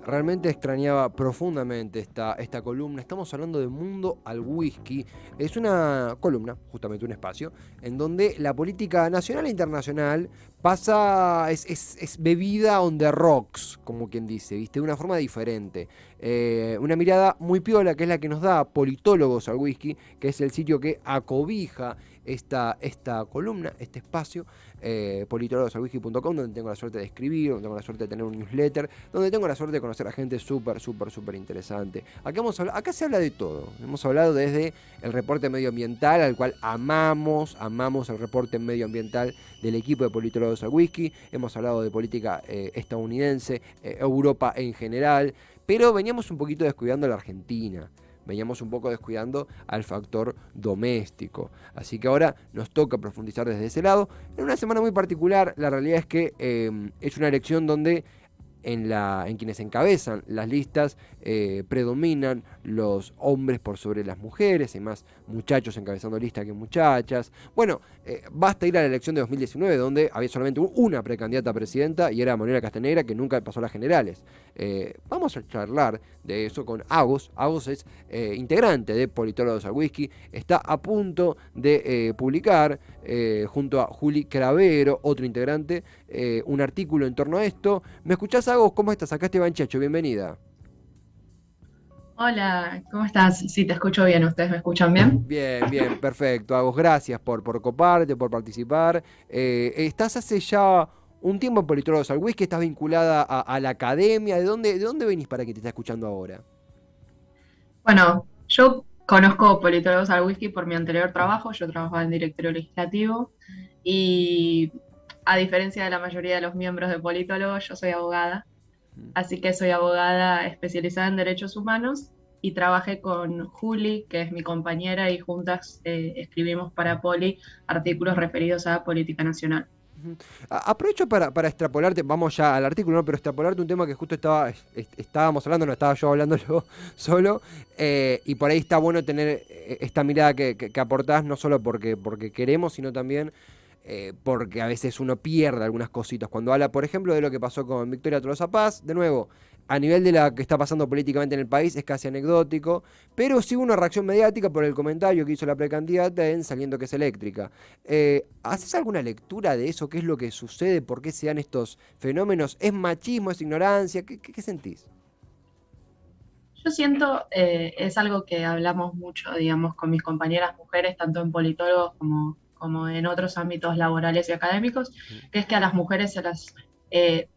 realmente extrañaba profundamente esta columna. Estamos hablando de Mundo al Whisky. Es una columna, justamente un espacio, en donde la política nacional e internacional pasa, es bebida on the rocks, como quien dice, ¿viste? De una forma diferente. Una mirada muy piola, que es la que nos da Politólogos al Whisky, que es el sitio que acobija esta columna, este espacio, politologosalwhisky.com, donde tengo la suerte de escribir, donde tengo la suerte de tener un newsletter, donde tengo la suerte de conocer a gente súper interesante. Acá se habla de todo. Hemos hablado desde el reporte medioambiental, al cual amamos el reporte medioambiental del equipo de Politólogos al Whisky. Hemos hablado de política estadounidense, Europa en general, pero veníamos un poquito descuidando la Argentina. Veníamos un poco descuidando al factor doméstico. Así que ahora nos toca profundizar desde ese lado. En una semana muy particular, la realidad es que es una elección donde en quienes encabezan las listas predominan los hombres por sobre las mujeres, hay más muchachos encabezando listas que muchachas. Bueno, basta ir a la elección de 2019, donde había solamente una precandidata a presidenta y era Manuela Castanegra, que nunca pasó a las generales. Vamos a charlar de eso con Agos. Agos es integrante de Politólogos al Whisky, está a punto de publicar junto a Juli Cravero, otro integrante, un artículo en torno a esto. ¿Me escuchás, Agos? ¿Cómo estás? Acá Esteban Chacho, bienvenida. Hola, ¿cómo estás? Sí, te escucho bien. ¿Ustedes me escuchan bien? Bien, perfecto. Agos, gracias por coparte, por participar. Estás hace ya un tiempo en Politólogos al Whisky, estás vinculada a la academia. ¿De dónde venís para que te esté escuchando ahora? Bueno, yo conozco Politólogos al Whisky por mi anterior trabajo. Yo trabajaba en directorio legislativo y a diferencia de la mayoría de los miembros de Politólogos, yo soy abogada. Así que soy abogada especializada en derechos humanos y trabajé con Juli, que es mi compañera, y juntas escribimos para Poli artículos referidos a política nacional. Aprovecho para extrapolarte, vamos ya al artículo, ¿no? Pero extrapolarte un tema que justo estábamos hablando, no estaba yo hablándolo solo, y por ahí está bueno tener esta mirada que aportás, no solo porque queremos, sino también porque a veces uno pierde algunas cositas. Cuando habla, por ejemplo, de lo que pasó con Victoria Tolosa Paz, de nuevo, a nivel de lo que está pasando políticamente en el país, es casi anecdótico, pero sí hubo una reacción mediática por el comentario que hizo la precandidata en Saliendo que es eléctrica. ¿Haces alguna lectura de eso? ¿Qué es lo que sucede? ¿Por qué se dan estos fenómenos? ¿Es machismo? ¿Es ignorancia? ¿Qué sentís? Yo siento, es algo que hablamos mucho, digamos, con mis compañeras mujeres, tanto en politólogos como en otros ámbitos laborales y académicos, que es que a las mujeres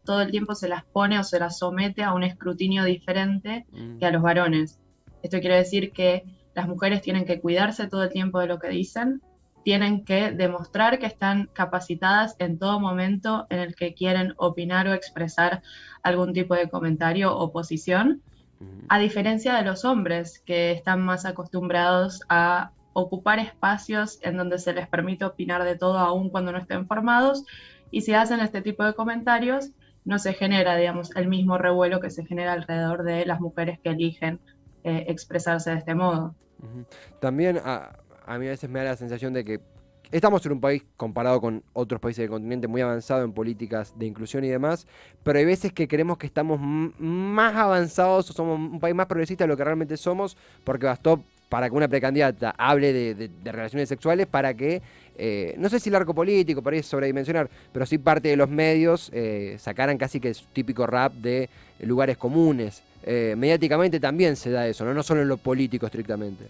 todo el tiempo se las pone o se las somete a un escrutinio diferente que Mm, a los varones. Esto quiere decir que las mujeres tienen que cuidarse todo el tiempo de lo que dicen, tienen que demostrar que están capacitadas en todo momento en el que quieren opinar o expresar algún tipo de comentario o posición, mm, a diferencia de los hombres que están más acostumbrados a ocupar espacios en donde se les permite opinar de todo aun cuando no estén formados, y si hacen este tipo de comentarios no se genera, digamos, el mismo revuelo que se genera alrededor de las mujeres que eligen expresarse de este modo. mm. También a mí a veces me da la sensación de que estamos en un país comparado con otros países del continente muy avanzado en políticas de inclusión y demás, pero hay veces que creemos que estamos más avanzados o somos un país más progresista de lo que realmente somos, porque bastó para que una precandidata hable de relaciones sexuales para que, no sé si el arco político, por ahí es sobredimensionar, pero sí parte de los medios sacaran casi que el típico rap de lugares comunes. Mediáticamente también se da eso, ¿no? No solo en lo político estrictamente.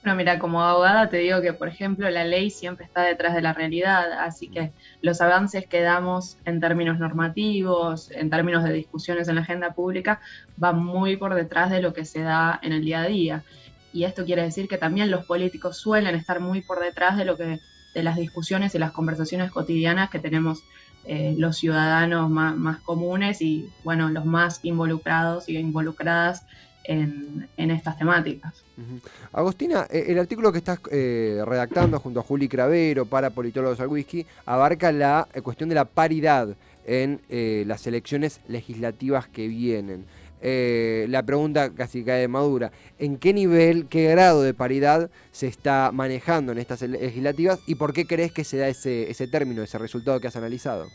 Bueno, mira, como abogada te digo que, por ejemplo, la ley siempre está detrás de la realidad, así que los avances que damos en términos normativos, en términos de discusiones en la agenda pública, van muy por detrás de lo que se da en el día a día. Y esto quiere decir que también los políticos suelen estar muy por detrás de las discusiones y las conversaciones cotidianas que tenemos los ciudadanos más comunes y, bueno, los más involucrados y involucradas en estas temáticas. Ujú. Agostina, el artículo que estás redactando junto a Juli Cravero para Politólogos al Whisky abarca la cuestión de la paridad en las elecciones legislativas que vienen. La pregunta casi cae de madura. ¿En qué nivel, qué grado de paridad se está manejando en estas legislativas y por qué crees que se da ese término, ese resultado que has analizado?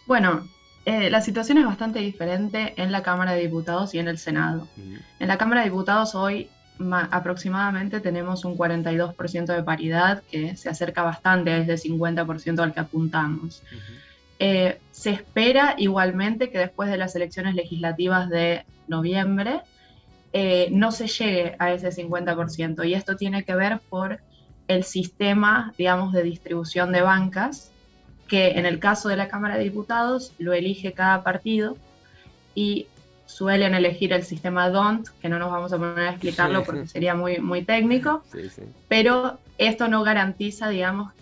Bueno, La situación es bastante diferente en la Cámara de Diputados y en el Senado. Ujú, En la Cámara de Diputados hoy aproximadamente tenemos un 42% de paridad, que se acerca bastante a ese 50% al que apuntamos. ujú, Se espera igualmente que después de las elecciones legislativas de noviembre no se llegue a ese 50%, y esto tiene que ver por el sistema, digamos, de distribución de bancas, que en el caso de la Cámara de Diputados lo elige cada partido y suelen elegir el sistema DONT, que no nos vamos a poner a explicarlo porque sería muy, muy técnico, sí, sí. pero esto no garantiza, digamos,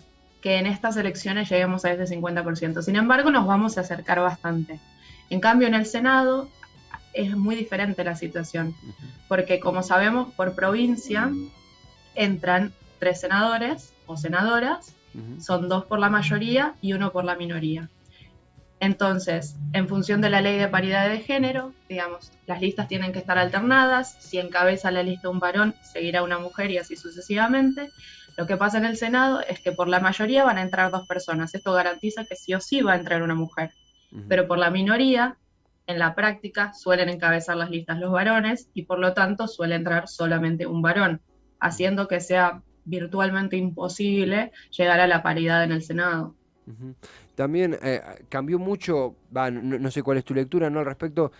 que en estas elecciones lleguemos a ese 50%. Sin embargo, nos vamos a acercar bastante. En cambio, en el Senado es muy diferente la situación, Ujú, porque como sabemos, por provincia entran 3 senadores o senadoras, ujú, son 2 por la mayoría y 1 por la minoría. Entonces, en función de la ley de paridad de género, digamos, las listas tienen que estar alternadas. Si encabeza la lista un varón, seguirá una mujer y así sucesivamente. Lo que pasa en el Senado es que por la mayoría van a entrar 2 personas. Esto garantiza que sí o sí va a entrar una mujer. ujú. Pero por la minoría, en la práctica, suelen encabezar las listas los varones y por lo tanto suele entrar solamente un varón, haciendo que sea virtualmente imposible llegar a la paridad en el Senado. Ujú. También cambió mucho, no sé cuál es tu lectura, ¿no? Al respecto,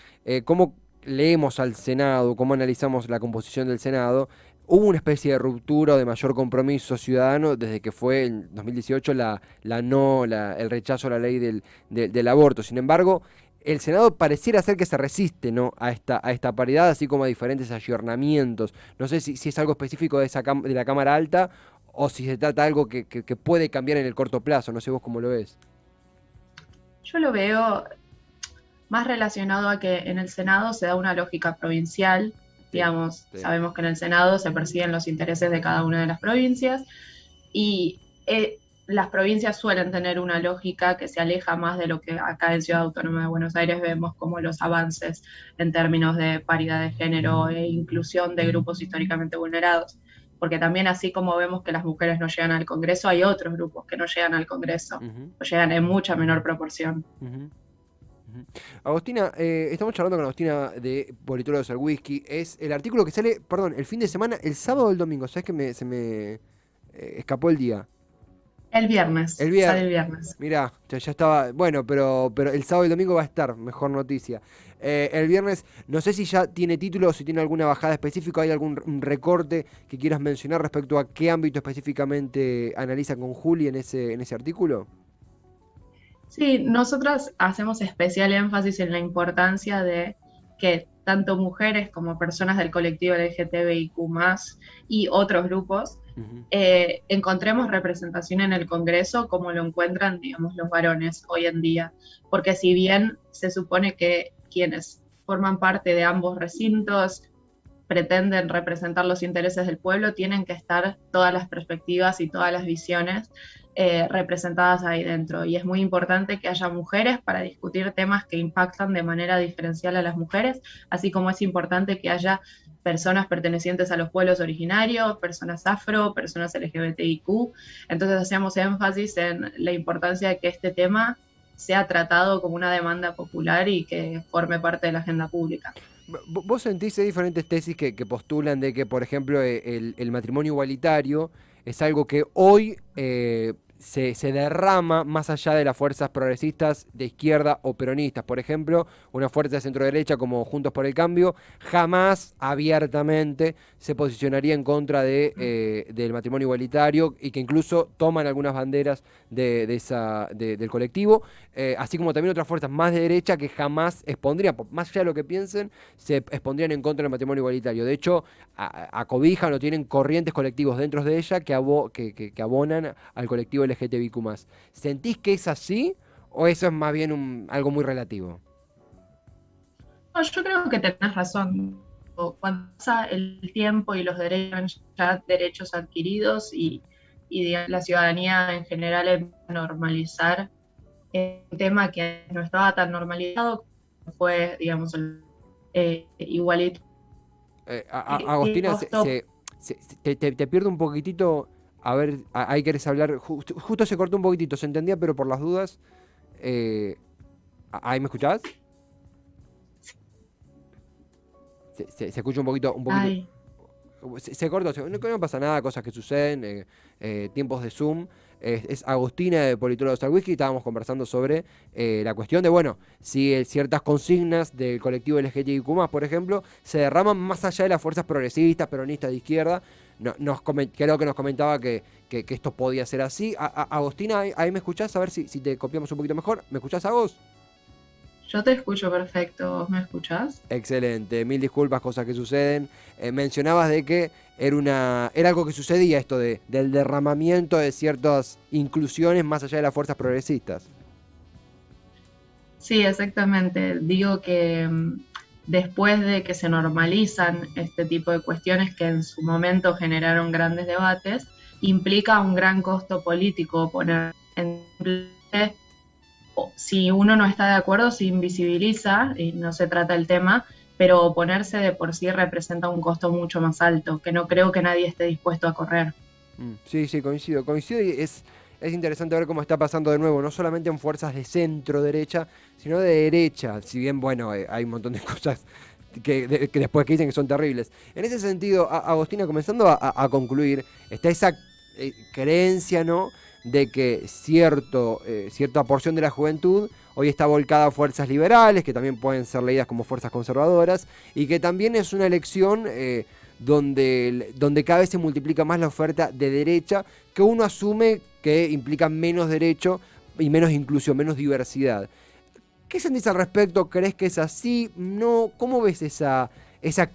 cómo leemos al Senado, cómo analizamos la composición del Senado. Hubo una especie de ruptura o de mayor compromiso ciudadano desde que fue en 2018 el rechazo a la ley del aborto. Sin embargo, el Senado pareciera ser que se resiste, ¿no? a esta paridad, así como a diferentes ayornamientos. No sé si es algo específico de la Cámara Alta o si se trata de algo que puede cambiar en el corto plazo, no sé vos cómo lo ves. Yo lo veo más relacionado a que en el Senado se da una lógica provincial. Sí, Digamos, sí. sabemos que en el Senado se persiguen los intereses de cada una de las provincias y las provincias suelen tener una lógica que se aleja más de lo que acá en Ciudad Autónoma de Buenos Aires vemos como los avances en términos de paridad de género e inclusión de grupos históricamente vulnerados. Porque también así como vemos que las mujeres no llegan al Congreso, hay otros grupos que no llegan al Congreso, Ujú, o llegan en mucha menor proporción. ujú, ujú. Agostina, estamos charlando con Agostina de Politólogos al Whisky. Es el artículo que sale, perdón, el fin de semana, el sábado o el domingo. ¿Sabes que se me escapó el día? El viernes, El sale viernes. el viernes. Mirá, ya estaba. Bueno, pero el sábado y el domingo va a estar, mejor noticia. El viernes, no sé si ya tiene título o si tiene alguna bajada específica, hay algún un recorte que quieras mencionar respecto a qué ámbito específicamente analiza con Juli en ese artículo. Sí, nosotras hacemos especial énfasis en la importancia de que tanto mujeres como personas del colectivo LGTBIQ+, y otros grupos, Ujú, encontremos representación en el Congreso como lo encuentran, digamos, los varones hoy en día. Porque si bien se supone que quienes forman parte de ambos recintos pretenden representar los intereses del pueblo, tienen que estar todas las perspectivas y todas las visiones representadas ahí dentro. Y es muy importante que haya mujeres para discutir temas que impactan de manera diferencial a las mujeres, así como es importante que haya personas pertenecientes a los pueblos originarios, personas afro, personas LGBTIQ. Entonces hacemos énfasis en la importancia de que este tema sea tratado como una demanda popular y que forme parte de la agenda pública. ¿Vos sentís hay diferentes tesis que postulan de que, por ejemplo, el matrimonio igualitario es algo que hoy se derrama más allá de las fuerzas progresistas de izquierda o peronistas? Por ejemplo, una fuerza de centro derecha como Juntos por el Cambio jamás abiertamente se posicionaría en contra del matrimonio igualitario y que incluso toman algunas banderas del colectivo, así como también otras fuerzas más de derecha que jamás expondrían, más allá de lo que piensen, se expondrían en contra del matrimonio igualitario. De hecho, acobijan o tienen corrientes colectivos dentro de ella que abonan al colectivo LGTBIQ+. ¿Sentís que es así o eso es más bien algo muy relativo? No, yo creo que tenés razón. Cuando pasa el tiempo y los derechos, ya derechos adquiridos y digamos, la ciudadanía en general empieza a normalizar un tema que no estaba tan normalizado, fue, digamos, el igualitario. Agostina, Costo. te pierdo un poquitito. A ver, ahí querés hablar. Justo se cortó un poquitito, se entendía, pero por las dudas. eh, ¿Ahí me escuchás? Se escucha un poquito. Ay, Se cortó, no pasa nada, cosas que suceden, tiempos de Zoom. Es Agustina de Politólogos al Whisky. Estábamos conversando sobre la cuestión de, bueno, si ciertas consignas del colectivo LGTBIQ+, por ejemplo, se derraman más allá de las fuerzas progresistas, peronistas de izquierda. Creo que nos comentaba que esto podía ser así. Agustina, ahí me escuchás, a ver si te copiamos un poquito mejor. ¿Me escuchás a vos? yo te escucho perfecto, ¿vos me escuchás? Excelente, mil disculpas, cosas que suceden. Mencionabas de que era algo que sucedía esto del derramamiento de ciertas inclusiones más allá de las fuerzas progresistas. Sí, exactamente. Digo que después de que se normalizan este tipo de cuestiones que en su momento generaron grandes debates, implica un gran costo político poner en si uno no está de acuerdo, se invisibiliza y no se trata el tema, pero oponerse de por sí representa un costo mucho más alto, que no creo que nadie esté dispuesto a correr. Sí, sí, coincido y es interesante ver cómo está pasando de nuevo, no solamente en fuerzas de centro-derecha, sino de derecha, si bien, bueno, hay un montón de cosas que después que dicen que son terribles. En ese sentido, Agostina, comenzando a concluir, está esa creencia, ¿no?, de que cierta porción de la juventud hoy está volcada a fuerzas liberales, que también pueden ser leídas como fuerzas conservadoras, y que también es una elección donde cada vez se multiplica más la oferta de derecha, que uno asume que implica menos derecho y menos inclusión, menos diversidad. ¿Qué sentís al respecto? ¿Crees que es así? ¿No? ¿Cómo ves esa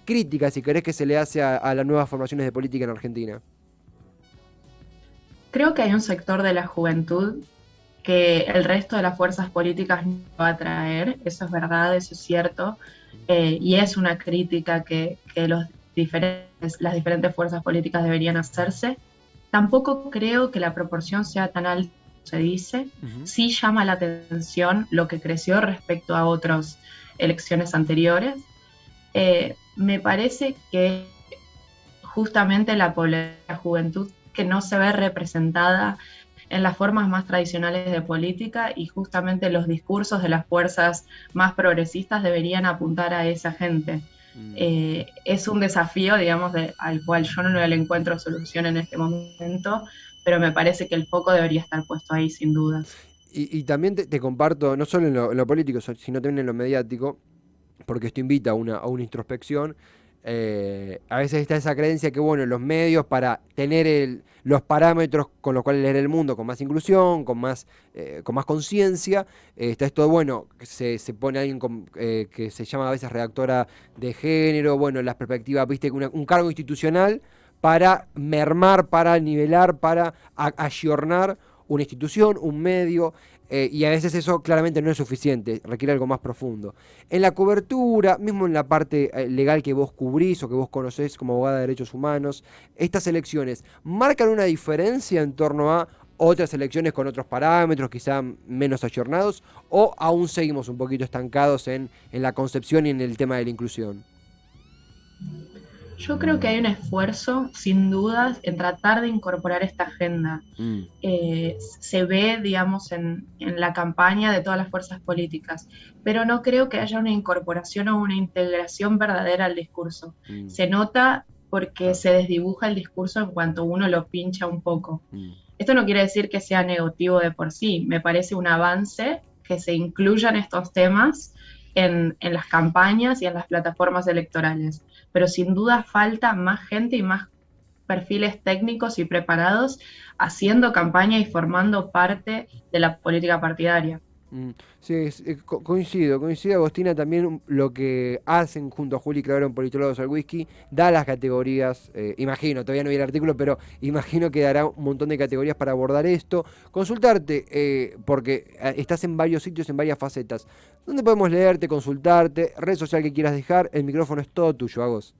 crítica, si querés, que se le hace a las nuevas formaciones de política en Argentina? Creo que hay un sector de la juventud que el resto de las fuerzas políticas no va a traer, eso es verdad, eso es cierto, y es una crítica que las diferentes fuerzas políticas deberían hacerse. Tampoco creo que la proporción sea tan alta como se dice. Ujú. Sí llama la atención lo que creció respecto a otras elecciones anteriores. Me parece que justamente la juventud que no se ve representada en las formas más tradicionales de política, y justamente los discursos de las fuerzas más progresistas deberían apuntar a esa gente. Es un desafío, digamos, al cual yo no le encuentro solución en este momento, pero me parece que el foco debería estar puesto ahí sin dudas. Y también te comparto, no solo en lo político, sino también en lo mediático, porque esto invita a una introspección. A veces está esa creencia que, bueno, los medios, para tener los parámetros con los cuales leer el mundo, con más inclusión, con más conciencia, está esto de, bueno, se pone alguien que se llama a veces redactora de género, bueno, las perspectivas, viste, un cargo institucional para mermar, para nivelar, para ayornar una institución, un medio, y a veces eso claramente no es suficiente, requiere algo más profundo. En la cobertura, mismo en la parte legal que vos cubrís o que vos conocés como abogada de derechos humanos, estas elecciones marcan una diferencia en torno a otras elecciones con otros parámetros, quizá menos ayornados, o aún seguimos un poquito estancados en la concepción y en el tema de la inclusión. Yo creo que hay un esfuerzo, sin dudas, en tratar de incorporar esta agenda. Mm, Se ve, digamos, en la campaña de todas las fuerzas políticas, pero no creo que haya una incorporación o una integración verdadera al discurso. mm, Se nota porque claro, se desdibuja el discurso en cuanto uno lo pincha un poco. mm, Esto no quiere decir que sea negativo de por sí, me parece un avance que se incluyan estos temas en las campañas y en las plataformas electorales, pero sin duda falta más gente y más perfiles técnicos y preparados haciendo campaña y formando parte de la política partidaria. mm. Sí, coincido, Agostina, también lo que hacen junto a Juli Clavero en Politólogos al Whisky, da las categorías, imagino, todavía no vi el artículo, pero imagino que dará un montón de categorías para abordar esto. Consultarte, porque estás en varios sitios, en varias facetas. ¿Dónde podemos leerte, consultarte, red social que quieras dejar? El micrófono es todo tuyo, Agos.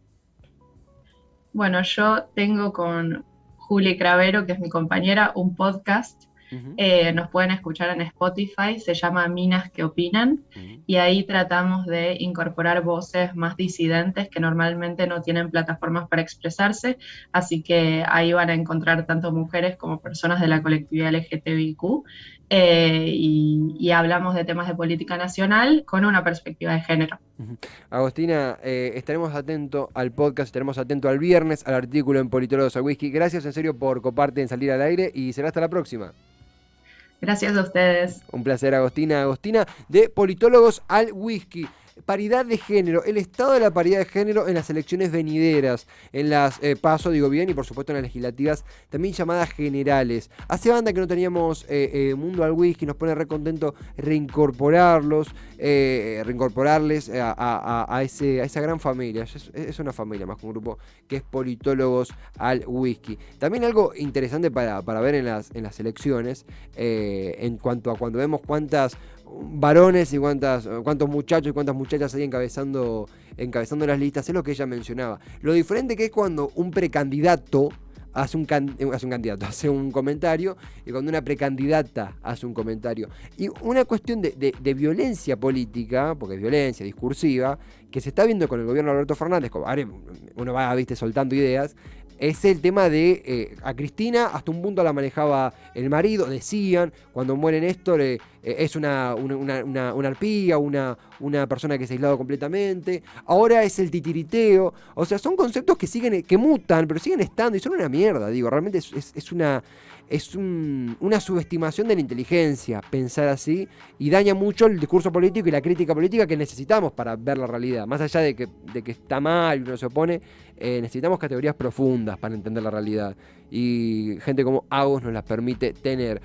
Bueno, yo tengo con Juli Cravero, que es mi compañera, un podcast. Ujú, Nos pueden escuchar en Spotify, se llama Minas que Opinan, ujú. y ahí tratamos de incorporar voces más disidentes que normalmente no tienen plataformas para expresarse, así que ahí van a encontrar tanto mujeres como personas de la colectividad LGTBIQ. y hablamos de temas de política nacional con una perspectiva de género. Ujú. Agostina, estaremos atentos al podcast, estaremos atentos al viernes, al artículo en Politólogos al Whisky. Gracias en serio por coparte en salir al aire y será hasta la próxima. Gracias a ustedes. Un placer, Agostina. Agostina, de Politólogos al Whisky. Paridad de género, el estado de la paridad de género en las elecciones venideras, en las PASO, digo bien, y por supuesto en las legislativas, también llamadas generales. Hace banda que no teníamos Mundo al Whisky, nos pone re contento reincorporarles a esa gran familia. Es una familia más que un grupo que es Politólogos al Whisky. También algo interesante para ver en las elecciones, en cuanto a cuando vemos cuántas varones y cuántos muchachos y cuántas muchachas hay encabezando las listas, es lo que ella mencionaba. Lo diferente que es cuando un precandidato hace un comentario y cuando una precandidata hace un comentario. Y una cuestión de violencia política, porque es violencia discursiva, que se está viendo con el gobierno de Alberto Fernández, como uno va, viste, soltando ideas, es el tema de a Cristina hasta un punto la manejaba el marido, decían, cuando muere Néstor es una arpía, una persona que se ha aislado completamente, ahora es el titiriteo, o sea, son conceptos que mutan, pero siguen estando y son una mierda, digo, realmente una subestimación de la inteligencia pensar así y daña mucho el discurso político y la crítica política que necesitamos para ver la realidad. Más allá de que está mal y uno se opone, necesitamos categorías profundas para entender la realidad. Y gente como Agos nos las permite tener.